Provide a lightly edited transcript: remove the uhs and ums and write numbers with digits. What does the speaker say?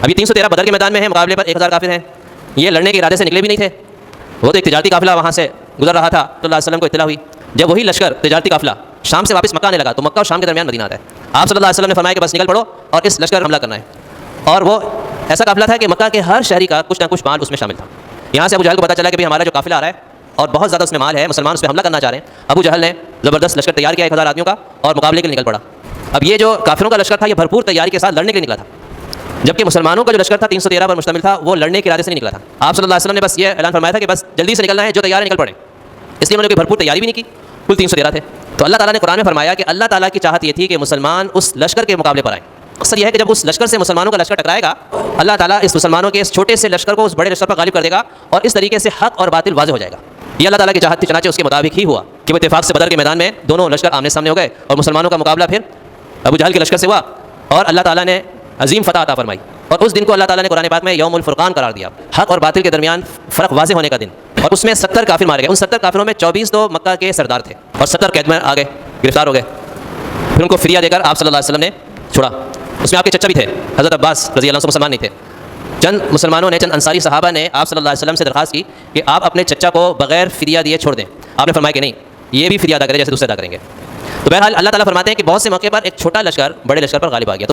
ابھی 313 بدر کے میدان میں ہیں، مقابلے پر 1000 کافر ہیں. یہ لڑنے کے ارادے سے نکلے بھی نہیں تھے، وہ تو ایک تجارتی قافلہ وہاں سے گزر رہا تھا. تو اللہ علیہ وسلم کو اطلاع ہوئی. جب وہی لشکر تجارتی قافلہ شام سے واپس مکہ آنے لگا تو مکہ اور شام کے درمیان مدینہ آتا ہے. آپ صلی اللہ علیہ وسلم نے فرمایا کہ بس نکل پڑو اور اس لشکر پر حملہ کرنا ہے. اور وہ ایسا قافلہ تھا کہ مکہ کے ہر شہری کا کچھ نہ کچھ مال اس میں شامل تھا. یہاں سے ابو جہل کو پتہ چلا کہ ہمارا جو قافلہ آ رہا ہے اور بہت زیادہ اس میں مال ہے، مسلمان اس پہ حملہ کرنا چاہ رہے ہیں. ابو جہل نے زبردست لشکر تیار کیا 1000 آدمیوں کا اور مقابلے کے لیے نکل پڑا. اب یہ جو کافروں کا لشکر تھا یہ بھرپور تیاری کے ساتھ لڑنے کے لیے نکلا تھا، جبکہ مسلمانوں کا جو لشکر تھا 313 پر مشتمل تھا وہ لڑنے کے ارادے سے نہیں نکلا تھا. آپ صلی اللہ علیہ وسلم نے بس یہ اعلان فرمایا تھا کہ بس جلدی سے نکلنا ہے، جو تیار ہے نکل پڑے. اس لیے انہوں نے کوئی بھرپور تیاری بھی نہیں کی. کل 313 تھے. تو اللہ تعالیٰ نے قرآن میں فرمایا کہ اللہ تعالیٰ کی چاہت یہ تھی کہ مسلمان اس لشکر کے مقابلے پر آئیں. اکثر یہ ہے کہ جب اس لشکر سے مسلمانوں کا لشکر ٹکرائے گا اللہ تعالیٰ اس مسلمانوں کے اس چھوٹے سے لشکر کو اس بڑے لشکر پر غالب کر دے گا اور اس طریقے سے حق اور باطل واضح ہو جائے گا. یہ اللہ تعالیٰ کی چاہت تھی، چنانچہ اس کے مطابق ہی ہوا کہ وہ اتفاق سے بدر کے میدان میں دونوں لشکر آمنے سامنے ہو گئے اور مسلمانوں کا مقابلہ پھر ابو جہل کے لشکر سے ہوا اور اللہ تعالیٰ نے عظیم فتح عطا فرمائی. اور اس دن کو اللہ تعالیٰ نے قرآن پاک میں یوم الفرقان قرار دیا، حق اور باطل کے درمیان فرق واضح ہونے کا دن. اور اس میں 70 کافر مارے گئے. ان 70 کافروں میں 24 تو مکہ کے سردار تھے اور 70 قید میں آ گئے، گرفتار ہو گئے. پھر ان کو فدیہ دے کر آپ صلی اللہ علیہ وسلم نے چھوڑا. اس میں آپ کے چچا بھی تھے، حضرت عباس رضی اللہ عنہ مسلمان نہیں تھے. چند مسلمانوں نے، چند انصاری صحابہ نے آپ صلی اللہ علیہ وسلم سے درخواست کی کہ آپ اپنے چچا کو بغیر فدیہ دیے چھوڑ دیں. آپ نے فرمایا کہ نہیں، یہ بھی فدیہ ادا کرے جیسے دوسرے ادا کریں گے. تو بہرحال اللہ تعالیٰ فرماتے ہیں کہ بہت سے موقع پر ایک چھوٹا لشکر بڑے لشکر پر غالب آ گیا.